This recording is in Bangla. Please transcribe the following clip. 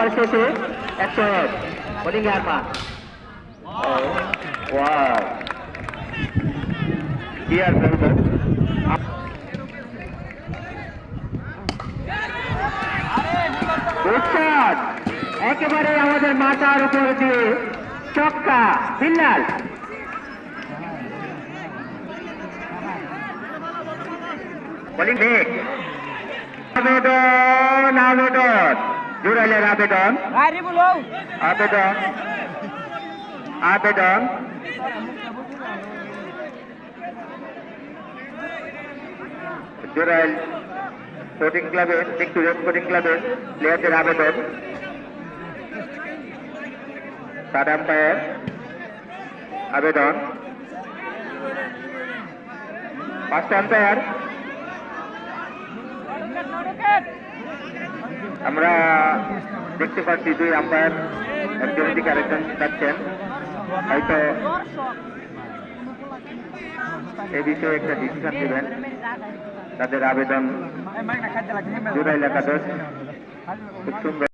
ওভার শেষে 101 বোলিং আরমান ওয়াও ডিয়ার ফেলবো উৎসাদ একেবারে আমাদের মাথার উপর দিয়ে ছক্কা ফিনাল বোলিং বেগ আবেদন আবেদন জুরাইলের আবেদন আবেদন আবেদন জুরাইল স্পোর্টিং ক্লাবের ভিক্টোরিয়া স্পোর্টিং ক্লাবের প্লেয়ারদের আবেদন থার্ড আম্পায়ার আবেদন ফার্স্ট আম্পায়ার আমরা দেখতে পাচ্ছি দুই আম্পায়ার একজন দিকে আরেকজন যাচ্ছেন হয়তো এই বিষয়ে একটা ডিসিশন দেবেন তাদের আবেদন জুরাইল একাদশ খুব সুন্দর